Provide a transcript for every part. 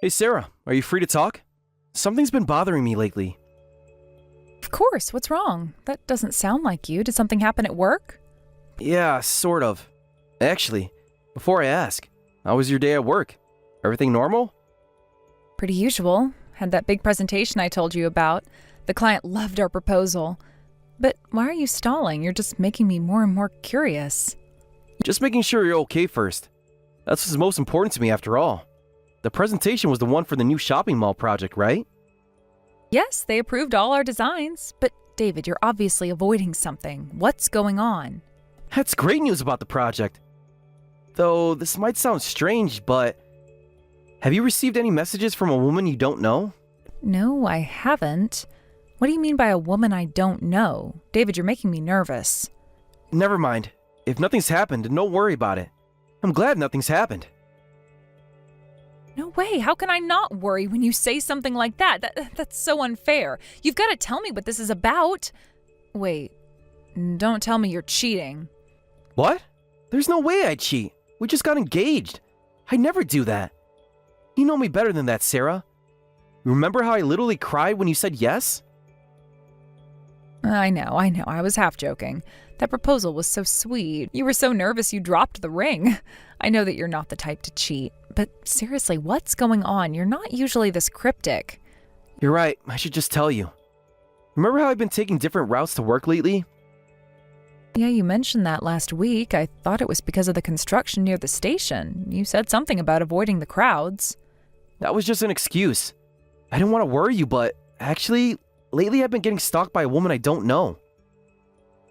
Hey Sarah, are you free to talk? Something's been bothering me lately. Of course, what's wrong? That doesn't sound like you. Did something happen at work? Yeah, sort of. Actually, before I ask, how was your day at work? Everything normal? Pretty usual. Had that big presentation I told you about. The client loved our proposal. But why are you stalling? You're just making me more and more curious. Just making sure you're okay first. That's what's most important to me after all. The presentation was the one for the new shopping mall project, right? Yes, they approved all our designs. But David, you're obviously avoiding something. What's going on? That's great news about the project. Though this might sound strange, but have you received any messages from a woman you don't know? No, I haven't. What do you mean by a woman I don't know? David, you're making me nervous. Never mind. If nothing's happened, don't worry about it. I'm glad nothing's happened. No way. How can I not worry when you say something like that? That's so unfair. You've got to tell me what this is about. Wait, don't tell me you're cheating. What? There's no way I'd cheat. We just got engaged. I'd never do that. You know me better than that, Sarah. Remember how I literally cried when you said yes? I know. I was half joking. That proposal was so sweet. You were so nervous you dropped the ring. I know that you're not the type to cheat. But seriously, what's going on? You're not usually this cryptic. You're right. I should just tell you. Remember how I've been taking different routes to work lately? Yeah, you mentioned that last week. I thought it was because of the construction near the station. You said something about avoiding the crowds. That was just an excuse. I didn't want to worry you, but actually, lately I've been getting stalked by a woman I don't know.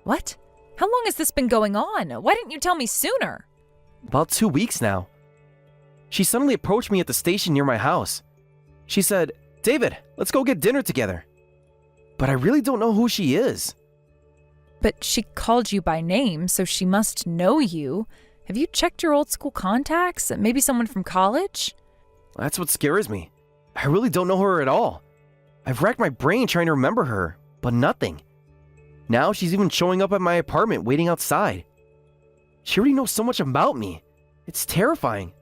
What? How long has this been going on? Why didn't you tell me sooner? About 2 weeks now. She suddenly approached me at the station near my house. She said, "David, let's go get dinner together." But I really don't know who she is. But she called you by name, so she must know you. Have you checked your old school contacts? Maybe someone from college? That's what scares me. I really don't know her at all. I've racked my brain trying to remember her, but nothing. Now she's even showing up at my apartment waiting outside. She already knows so much about me. It's terrifying.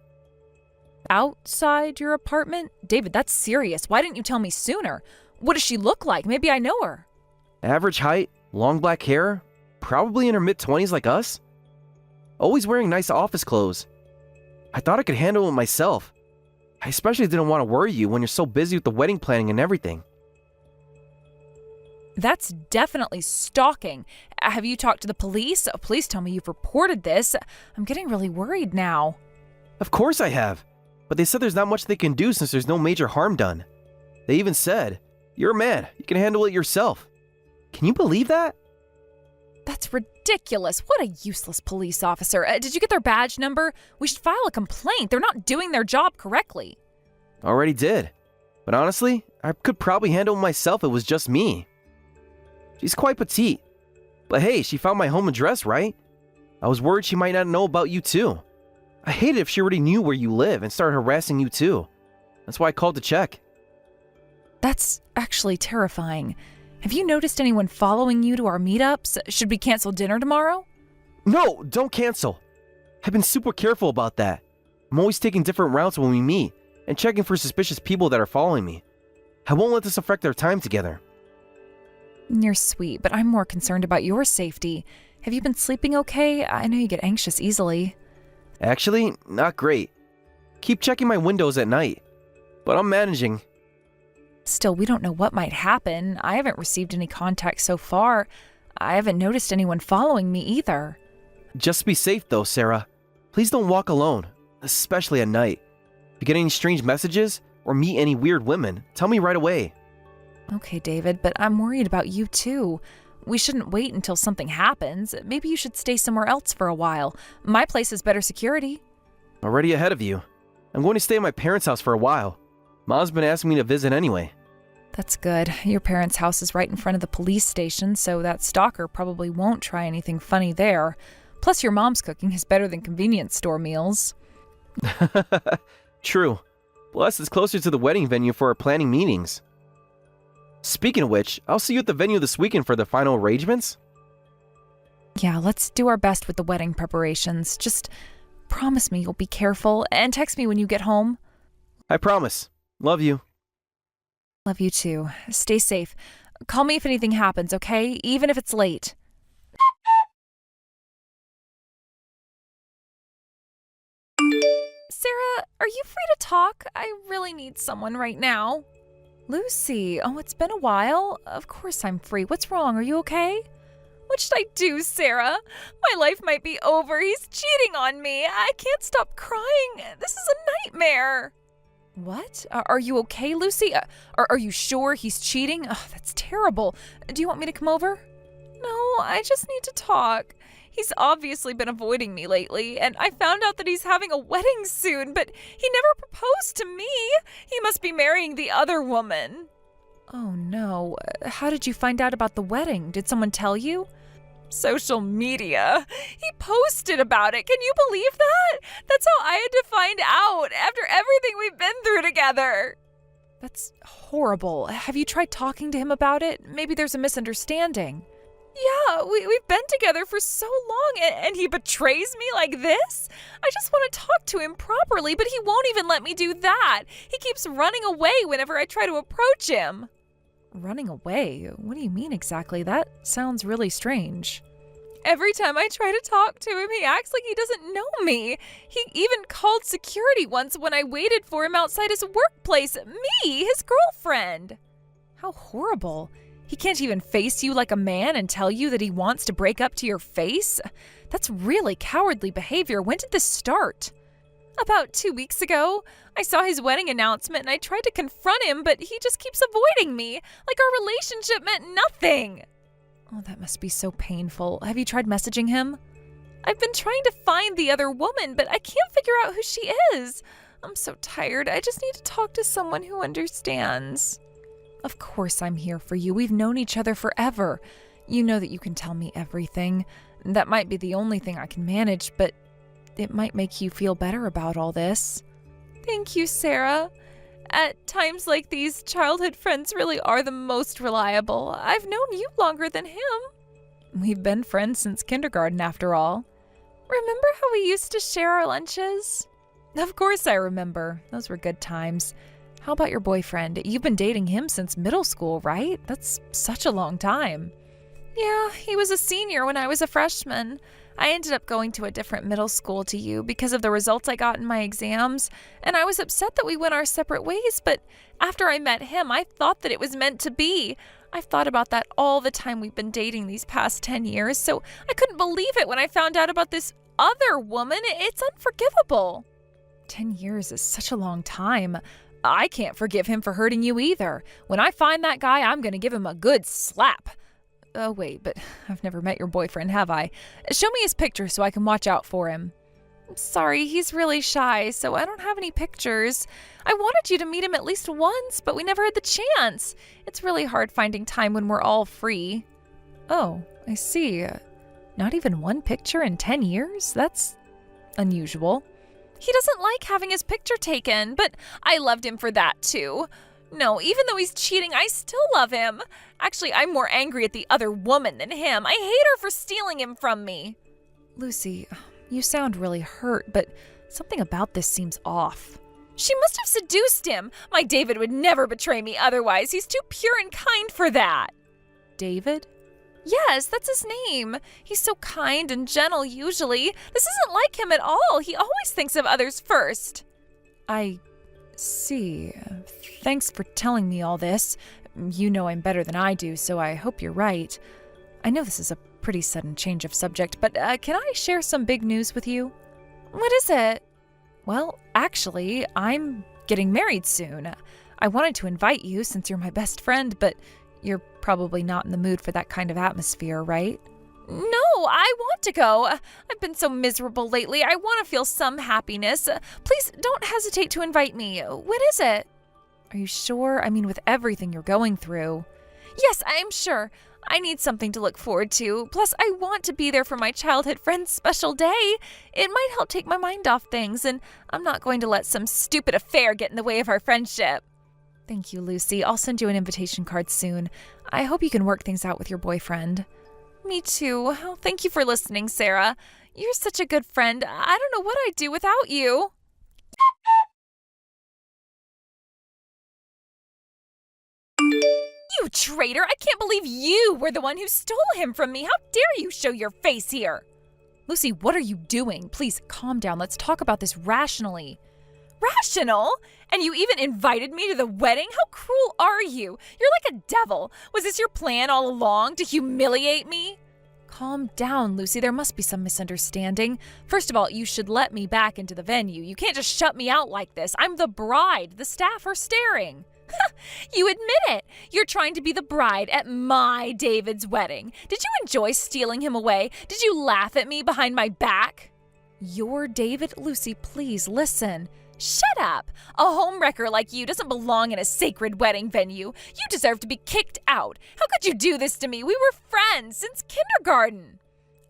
Outside your apartment? David, that's serious. Why didn't you tell me sooner? What does she look like? Maybe I know her. Average height, long black hair, probably in her mid-20s like us. Always wearing nice office clothes. I thought I could handle it myself. I especially didn't want to worry you when you're so busy with the wedding planning and everything. That's definitely stalking. Have you talked to the police? Please tell me you've reported this. I'm getting really worried now. Of course I have. But they said there's not much they can do since there's no major harm done. They even said, "You're a man, you can handle it yourself." Can you believe that? That's ridiculous. What a useless police officer. Did you get their badge number? We should file a complaint. They're not doing their job correctly. Already did. But honestly, I could probably handle it myself if it was just me. She's quite petite. But hey, she found my home address, right? I was worried she might not know about you too. I hate it if she already knew where you live and started harassing you too. That's why I called to check. That's actually terrifying. Have you noticed anyone following you to our meetups? Should we cancel dinner tomorrow? No, don't cancel. I've been super careful about that. I'm always taking different routes when we meet and checking for suspicious people that are following me. I won't let this affect our time together. You're sweet, but I'm more concerned about your safety. Have you been sleeping okay? I know you get anxious easily. Actually, not great. Keep checking my windows at night. But I'm managing. Still, we don't know what might happen. I haven't received any contact so far. I haven't noticed anyone following me either. Just be safe though, Sarah. Please don't walk alone, especially at night. If you get any strange messages or meet any weird women, tell me right away. Okay, David, but I'm worried about you too. We shouldn't wait until something happens. Maybe you should stay somewhere else for a while. My place has better security. Already ahead of you. I'm going to stay at my parents' house for a while. Mom's been asking me to visit anyway. That's good. Your parents' house is right in front of the police station, so that stalker probably won't try anything funny there. Plus, your mom's cooking is better than convenience store meals. True. Plus, it's closer to the wedding venue for our planning meetings. Speaking of which, I'll see you at the venue this weekend for the final arrangements. Yeah, let's do our best with the wedding preparations. Just promise me you'll be careful and text me when you get home. I promise. Love you. Love you too. Stay safe. Call me if anything happens, okay? Even if it's late. Sarah, are you free to talk? I really need someone right now. Lucy, oh, it's been a while. Of course I'm free. What's wrong? Are you okay? What should I do, Sarah? My life might be over. He's cheating on me. I can't stop crying. This is a nightmare. What? Are you okay, Lucy? Are you sure he's cheating? Oh, that's terrible. Do you want me to come over? No, I just need to talk. He's obviously been avoiding me lately, and I found out that he's having a wedding soon, but he never proposed to me. He must be marrying the other woman. Oh no. How did you find out about the wedding? Did someone tell you? Social media. He posted about it. Can you believe that? That's how I had to find out after everything we've been through together. That's horrible. Have you tried talking to him about it? Maybe there's a misunderstanding. Yeah, we've been together for so long, and he betrays me like this? I just want to talk to him properly, but he won't even let me do that. He keeps running away whenever I try to approach him. Running away? What do you mean exactly? That sounds really strange. Every time I try to talk to him, he acts like he doesn't know me. He even called security once when I waited for him outside his workplace. Me, his girlfriend. How horrible. He can't even face you like a man and tell you that he wants to break up to your face? That's really cowardly behavior. When did this start? About 2 weeks ago. I saw his wedding announcement and I tried to confront him, but he just keeps avoiding me, like our relationship meant nothing. Oh, that must be so painful. Have you tried messaging him? I've been trying to find the other woman, but I can't figure out who she is. I'm so tired. I just need to talk to someone who understands. Of course I'm here for you. We've known each other forever. You know that you can tell me everything. That might be the only thing I can manage, but it might make you feel better about all this. Thank you, Sarah. At times like these, childhood friends really are the most reliable. I've known you longer than him. We've been friends since kindergarten, after all. Remember how we used to share our lunches? Of course I remember. Those were good times. How about your boyfriend? You've been dating him since middle school, right? That's such a long time. Yeah, he was a senior when I was a freshman. I ended up going to a different middle school to you because of the results I got in my exams, and I was upset that we went our separate ways, but after I met him, I thought that it was meant to be. I've thought about that all the time we've been dating these past 10 years, so I couldn't believe it when I found out about this other woman. It's unforgivable. 10 years is such a long time. I can't forgive him for hurting you either. When I find that guy, I'm going to give him a good slap. Oh, wait, but I've never met your boyfriend, have I? Show me his picture so I can watch out for him. Sorry, he's really shy, so I don't have any pictures. I wanted you to meet him at least once, but we never had the chance. It's really hard finding time when we're all free. Oh, I see. Not even one picture in 10 years? That's unusual. He doesn't like having his picture taken, but I loved him for that too. No, even though he's cheating, I still love him. Actually, I'm more angry at the other woman than him. I hate her for stealing him from me. Lucy, you sound really hurt, but something about this seems off. She must have seduced him. My David would never betray me otherwise. He's too pure and kind for that. David? Yes, that's his name. He's so kind and gentle usually. This isn't like him at all. He always thinks of others first. I see. Thanks for telling me all this. You know I'm better than I do, so I hope you're right. I know this is a pretty sudden change of subject, but can I share some big news with you? What is it? Well, actually, I'm getting married soon. I wanted to invite you since you're my best friend, but you're probably not in the mood for that kind of atmosphere, right? No, I want to go. I've been so miserable lately. I want to feel some happiness. Please don't hesitate to invite me. When is it? Are you sure? I mean, with everything you're going through. Yes, I'm sure. I need something to look forward to. Plus, I want to be there for my childhood friend's special day. It might help take my mind off things, and I'm not going to let some stupid affair get in the way of our friendship. Thank you, Lucy. I'll send you an invitation card soon. I hope you can work things out with your boyfriend. Me too. Oh, thank you for listening, Sarah. You're such a good friend. I don't know what I'd do without you. You traitor! I can't believe you were the one who stole him from me. How dare you show your face here? Lucy, what are you doing? Please calm down. Let's talk about this rationally. Rational? And you even invited me to the wedding? How cruel are you? You're like a devil. Was this your plan all along, to humiliate me? Calm down, Lucy. There must be some misunderstanding. First of all, you should let me back into the venue. You can't just shut me out like this. I'm the bride. The staff are staring. You admit it. You're trying to be the bride at my David's wedding. Did you enjoy stealing him away? Did you laugh at me behind my back? Your David? Lucy, please listen. Shut up! A homewrecker like you doesn't belong in a sacred wedding venue. You deserve to be kicked out. How could you do this to me? We were friends since kindergarten.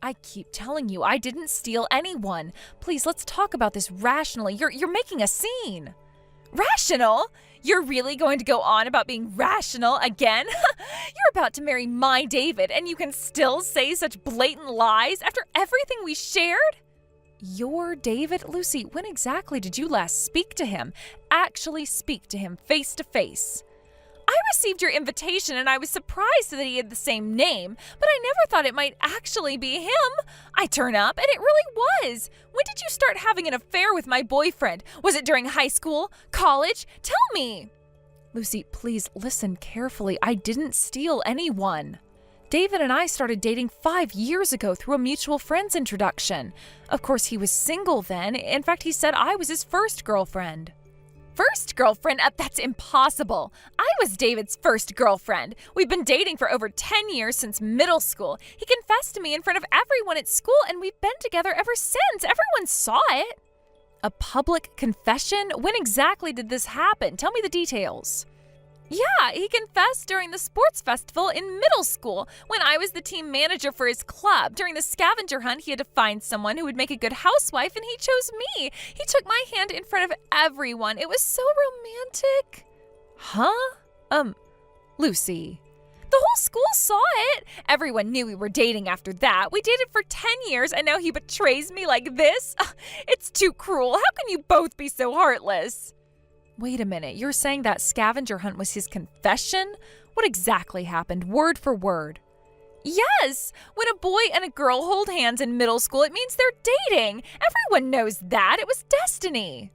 I keep telling you, I didn't steal anyone. Please, let's talk about this rationally. You're making a scene. Rational? You're really going to go on about being rational again? You're about to marry my David, and you can still say such blatant lies after everything we shared? Your David? Lucy, when exactly did you last speak to him? Actually speak to him face to face? I received your invitation and I was surprised that he had the same name, but I never thought it might actually be him. I turn up and it really was. When did you start having an affair with my boyfriend? Was it during high school? College? Tell me. Lucy, please listen carefully. I didn't steal anyone. David and I started dating 5 years ago through a mutual friend's introduction. Of course, he was single then. In fact, he said I was his first girlfriend. First girlfriend? That's impossible. I was David's first girlfriend. We've been dating for over 10 years since middle school. He confessed to me in front of everyone at school, and we've been together ever since. Everyone saw it. A public confession? When exactly did this happen? Tell me the details. Yeah, he confessed during the sports festival in middle school when I was the team manager for his club. During the scavenger hunt, he had to find someone who would make a good housewife, and he chose me. He took my hand in front of everyone. It was so romantic. Huh? Lucy. The whole school saw it. Everyone knew we were dating after that. We dated for 10 years, and now he betrays me like this? It's too cruel. How can you both be so heartless? Wait a minute, you're saying that scavenger hunt was his confession? What exactly happened, word for word? Yes! When a boy and a girl hold hands in middle school, it means they're dating. Everyone knows that. It was destiny.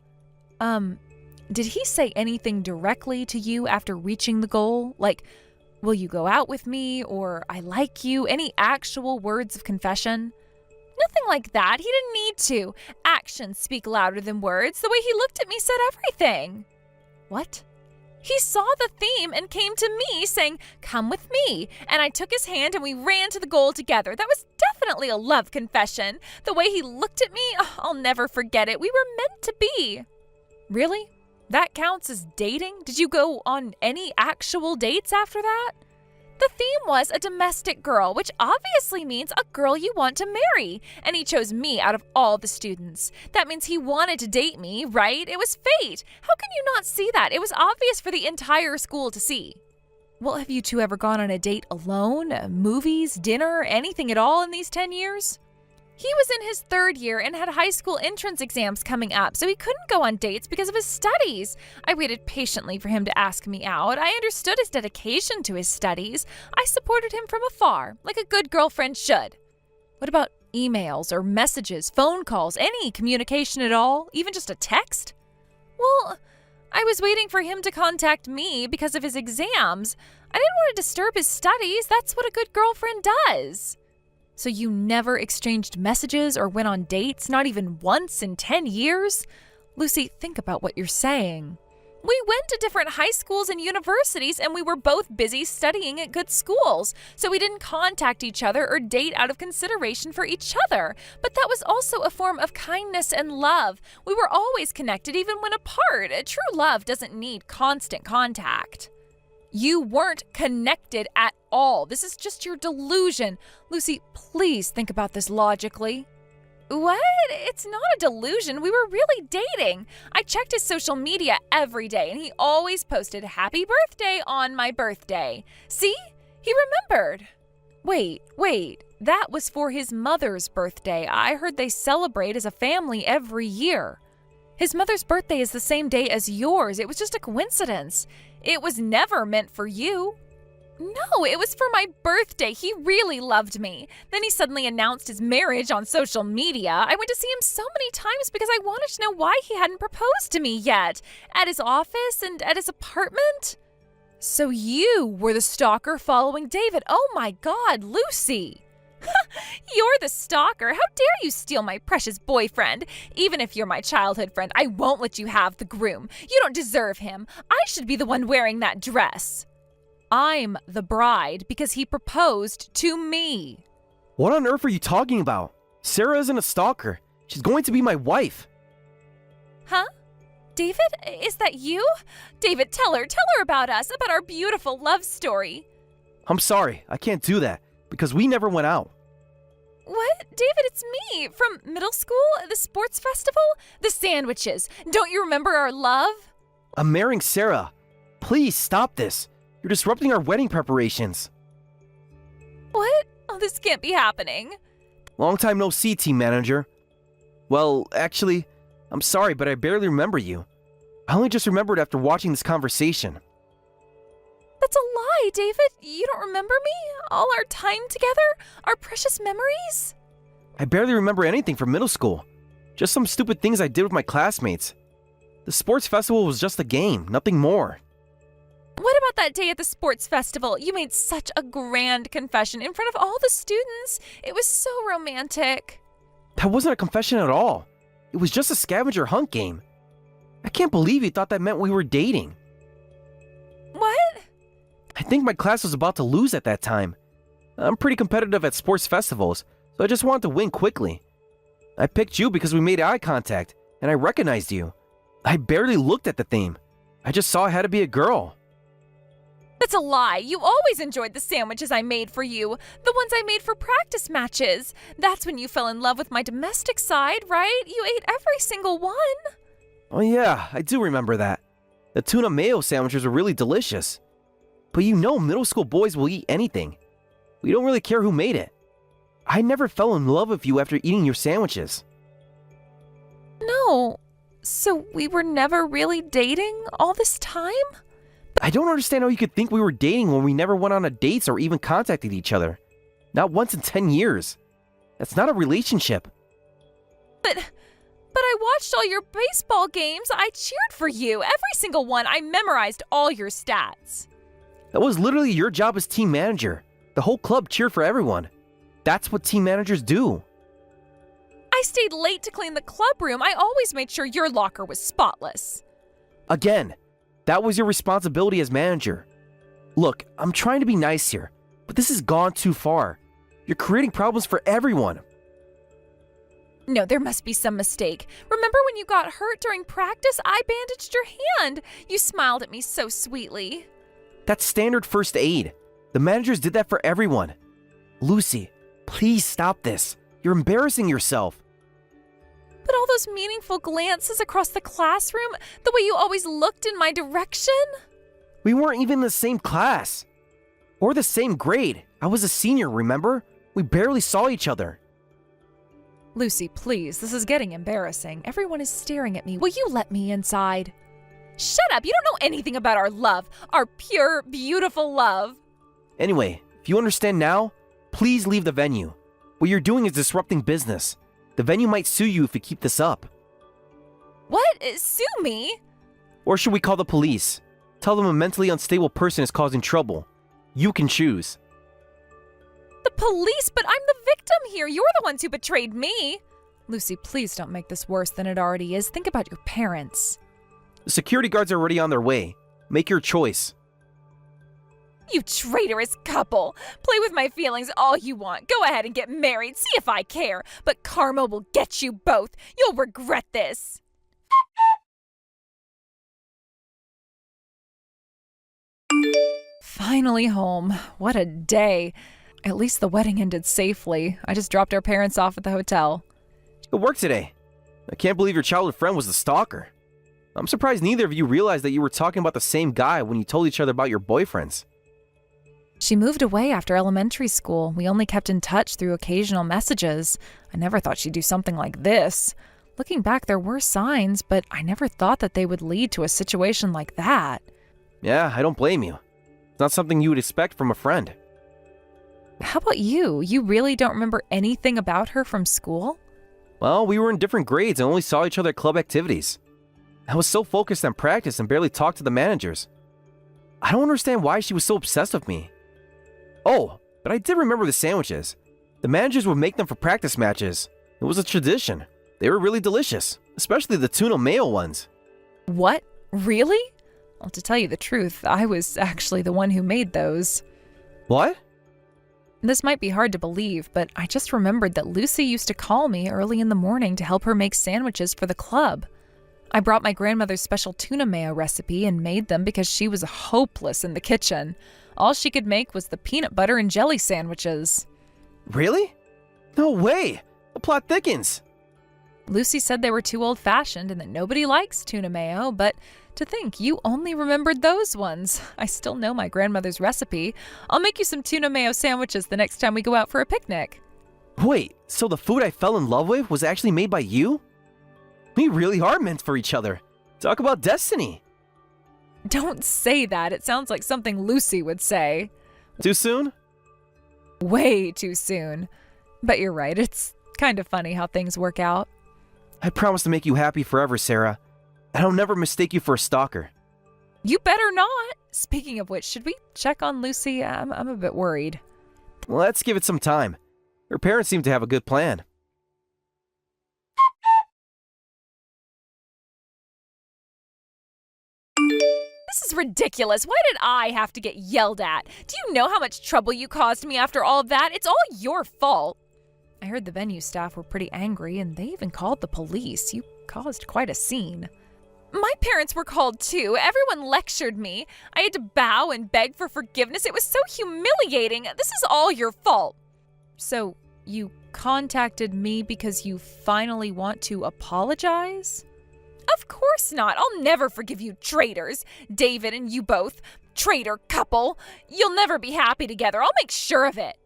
Did he say anything directly to you after reaching the goal? Like, will you go out with me, or I like you? Any actual words of confession? Nothing like that. He didn't need to. Actions speak louder than words. The way he looked at me said everything. What? He saw the theme and came to me saying, "Come with me." And I took his hand and we ran to the goal together. That was definitely a love confession. The way he looked at me, I'll never forget it. We were meant to be. Really? That counts as dating? Did you go on any actual dates after that? The theme was a domestic girl, which obviously means a girl you want to marry. And he chose me out of all the students. That means he wanted to date me, right? It was fate. How can you not see that? It was obvious for the entire school to see. Well, have you two ever gone on a date alone? Movies, dinner, anything at all in these 10 years? He was in his 3rd year and had high school entrance exams coming up, so he couldn't go on dates because of his studies. I waited patiently for him to ask me out. I understood his dedication to his studies. I supported him from afar, like a good girlfriend should. What about emails or messages, phone calls, any communication at all, even just a text? Well, I was waiting for him to contact me because of his exams. I didn't want to disturb his studies. That's what a good girlfriend does. So you never exchanged messages or went on dates, not even once in 10 years? Lucy, think about what you're saying. We went to different high schools and universities, and we were both busy studying at good schools, so we didn't contact each other or date out of consideration for each other. But that was also a form of kindness and love. We were always connected, even when apart. True love doesn't need constant contact. You weren't connected at all. This is just your delusion. Lucy, please think about this logically. What? It's not a delusion. We were really dating. I checked his social media every day, and he always posted happy birthday on my birthday. See? He remembered. Wait. That was for his mother's birthday. I heard they celebrate as a family every year. His mother's birthday is the same day as yours. It was just a coincidence. It was never meant for you. No, it was for my birthday. He really loved me. Then he suddenly announced his marriage on social media. I went to see him so many times because I wanted to know why he hadn't proposed to me yet. At his office and at his apartment. So you were the stalker following David. Oh my God, Lucy. You're the stalker. How dare you steal my precious boyfriend? Even if you're my childhood friend, I won't let you have the groom. You don't deserve him. I should be the one wearing that dress. I'm the bride because he proposed to me. What on earth are you talking about? Sarah isn't a stalker. She's going to be my wife. Huh? David, is that you? David, tell her about us, about our beautiful love story. I'm sorry, I can't do that because we never went out. What? David, it's me from middle school, the sports festival, the sandwiches. Don't you remember our love? I'm marrying Sarah. Please stop this. You're disrupting our wedding preparations. What? Oh, this can't be happening. Long time no see, team manager. Well, actually, I'm sorry, but I barely remember you. I only just remembered after watching this conversation. That's a lie, David. You don't remember me? All our time together? Our precious memories? I barely remember anything from middle school. Just some stupid things I did with my classmates. The sports festival was just a game, nothing more. What about that day at the sports festival? You made such a grand confession in front of all the students. It was so romantic. That wasn't a confession at all. It was just a scavenger hunt game. I can't believe you thought that meant we were dating. What? I think my class was about to lose at that time. I'm pretty competitive at sports festivals, so I just wanted to win quickly. I picked you because we made eye contact, and I recognized you. I barely looked at the theme. I just saw it had to be a girl. That's a lie. You always enjoyed the sandwiches I made for you. The ones I made for practice matches. That's when you fell in love with my domestic side, right? You ate every single one. Oh yeah, I do remember that. The tuna mayo sandwiches were really delicious. But you know middle school boys will eat anything. We don't really care who made it. I never fell in love with you after eating your sandwiches. No. So we were never really dating all this time? I don't understand how you could think we were dating when we never went on a dates or even contacted each other. Not once in 10 years. That's not a relationship. But I watched all your baseball games. I cheered for you. Every single one. I memorized all your stats. That was literally your job as team manager. The whole club cheered for everyone. That's what team managers do. I stayed late to clean the club room. I always made sure your locker was spotless. Again, that was your responsibility as manager. Look, I'm trying to be nice here, but this has gone too far. You're creating problems for everyone. No, there must be some mistake. Remember when you got hurt during practice? I bandaged your hand. You smiled at me so sweetly. That's standard first aid. The managers did that for everyone. Lucy, please stop this. You're embarrassing yourself. But all those meaningful glances across the classroom, the way you always looked in my direction. We weren't even in the same class. Or the same grade. I was a senior, remember? We barely saw each other. Lucy, please, this is getting embarrassing. Everyone is staring at me. Will you let me inside? Shut up, you don't know anything about our love. Our pure, beautiful love. Anyway, if you understand now, please leave the venue. What you're doing is disrupting business. The venue might sue you if you keep this up. What? Sue me? Or should we call the police? Tell them a mentally unstable person is causing trouble. You can choose. The police? But I'm the victim here. You're the ones who betrayed me. Lucy, please don't make this worse than it already is. Think about your parents. The security guards are already on their way. Make your choice. You traitorous couple. Play with my feelings all you want. Go ahead and get married. See if I care. But karma will get you both. You'll regret this. Finally home. What a day. At least the wedding ended safely. I just dropped our parents off at the hotel. Good work today. I can't believe your childhood friend was the stalker. I'm surprised neither of you realized that you were talking about the same guy when you told each other about your boyfriends. She moved away after elementary school. We only kept in touch through occasional messages. I never thought she'd do something like this. Looking back, there were signs, but I never thought that they would lead to a situation like that. Yeah, I don't blame you. It's not something you would expect from a friend. How about you? You really don't remember anything about her from school? Well, we were in different grades and only saw each other at club activities. I was so focused on practice and barely talked to the managers. I don't understand why she was so obsessed with me. Oh, but I did remember the sandwiches. The managers would make them for practice matches. It was a tradition. They were really delicious, especially the tuna mayo ones. What? Really? Well, to tell you the truth, I was actually the one who made those. What? This might be hard to believe, but I just remembered that Lucy used to call me early in the morning to help her make sandwiches for the club. I brought my grandmother's special tuna mayo recipe and made them because she was hopeless in the kitchen. All she could make was the peanut butter and jelly sandwiches. Really? No way! The plot thickens! Lucy said they were too old-fashioned and that nobody likes tuna mayo, but to think you only remembered those ones. I still know my grandmother's recipe. I'll make you some tuna mayo sandwiches the next time we go out for a picnic. Wait, so the food I fell in love with was actually made by you? We really are meant for each other. Talk about destiny. Don't say that. It sounds like something Lucy would say. Too soon? Way too soon. But you're right. It's kind of funny how things work out. I promise to make you happy forever, Sarah. And I'll never mistake you for a stalker. You better not. Speaking of which, should we check on Lucy? I'm a bit worried. Let's give it some time. Her parents seem to have a good plan. This is ridiculous. Why did I have to get yelled at? Do you know how much trouble you caused me after all of that? It's all your fault. I heard the venue staff were pretty angry, and they even called the police. You caused quite a scene. My parents were called too. Everyone lectured me. I had to bow and beg for forgiveness. It was so humiliating. This is all your fault. So, you contacted me because you finally want to apologize? Of course not. I'll never forgive you traitors. David and you both. Traitor couple. You'll never be happy together. I'll make sure of it.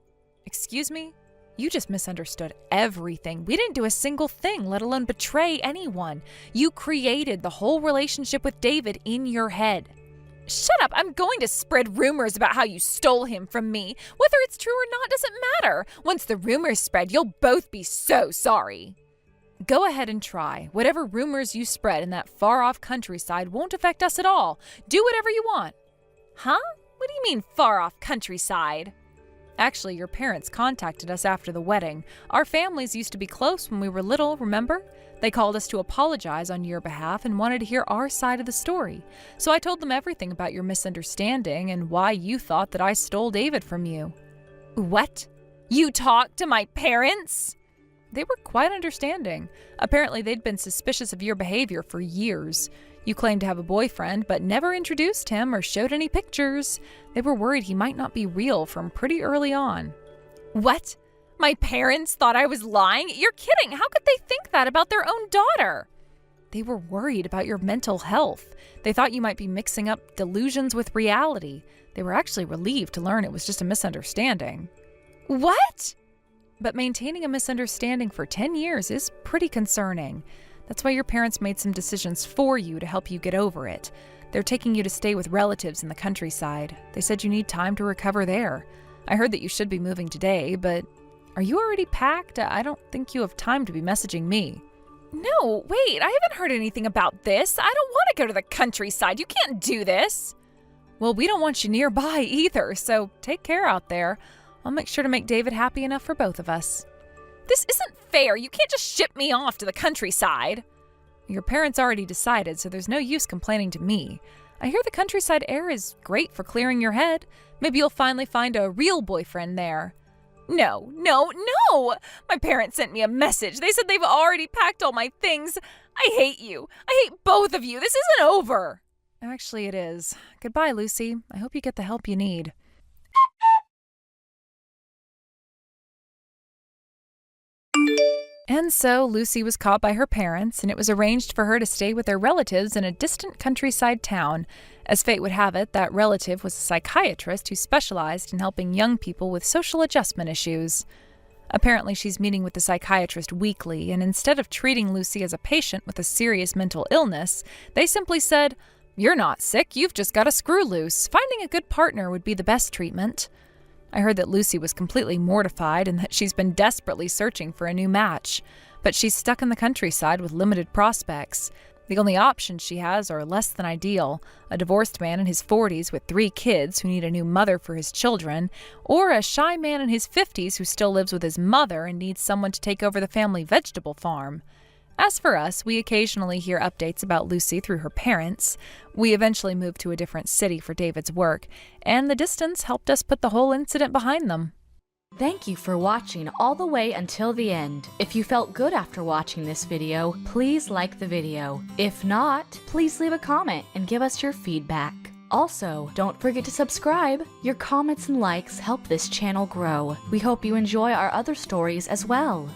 Excuse me? You just misunderstood everything. We didn't do a single thing, let alone betray anyone. You created the whole relationship with David in your head. Shut up. I'm going to spread rumors about how you stole him from me. Whether it's true or not doesn't matter. Once the rumors spread, you'll both be so sorry. Go ahead and try. Whatever rumors you spread in that far-off countryside won't affect us at all. Do whatever you want. Huh? What do you mean far-off countryside? Actually, your parents contacted us after the wedding. Our families used to be close when we were little, remember? They called us to apologize on your behalf and wanted to hear our side of the story. So I told them everything about your misunderstanding and why you thought that I stole David from you. What? You talked to my parents? They were quite understanding. Apparently, they'd been suspicious of your behavior for years. You claimed to have a boyfriend, but never introduced him or showed any pictures. They were worried he might not be real from pretty early on. What? My parents thought I was lying? You're kidding. How could they think that about their own daughter? They were worried about your mental health. They thought you might be mixing up delusions with reality. They were actually relieved to learn it was just a misunderstanding. What? But maintaining a misunderstanding for 10 years is pretty concerning. That's why your parents made some decisions for you to help you get over it. They're taking you to stay with relatives in the countryside. They said you need time to recover there. I heard that you should be moving today, but are you already packed? I don't think you have time to be messaging me. No, wait, I haven't heard anything about this. I don't want to go to the countryside. You can't do this. Well, we don't want you nearby either, so take care out there. I'll make sure to make David happy enough for both of us. This isn't fair. You can't just ship me off to the countryside. Your parents already decided, so there's no use complaining to me. I hear the countryside air is great for clearing your head. Maybe you'll finally find a real boyfriend there. No. My parents sent me a message. They said they've already packed all my things. I hate you. I hate both of you. This isn't over. Actually, it is. Goodbye, Lucy. I hope you get the help you need. And so Lucy was caught by her parents, and it was arranged for her to stay with their relatives in a distant countryside town. As fate would have it, that relative was a psychiatrist who specialized in helping young people with social adjustment issues. Apparently, she's meeting with the psychiatrist weekly, and instead of treating Lucy as a patient with a serious mental illness, they simply said, You're not sick, you've just got a screw loose. Finding a good partner would be the best treatment. I heard that Lucy was completely mortified and that she's been desperately searching for a new match, but she's stuck in the countryside with limited prospects. The only options she has are less than ideal: a divorced man in his 40s with 3 kids who need a new mother for his children, or a shy man in his 50s who still lives with his mother and needs someone to take over the family vegetable farm. As for us, we occasionally hear updates about Lucy through her parents. We eventually moved to a different city for David's work, and the distance helped us put the whole incident behind them. Thank you for watching all the way until the end. If you felt good after watching this video, please like the video. If not, please leave a comment and give us your feedback. Also, don't forget to subscribe. Your comments and likes help this channel grow. We hope you enjoy our other stories as well.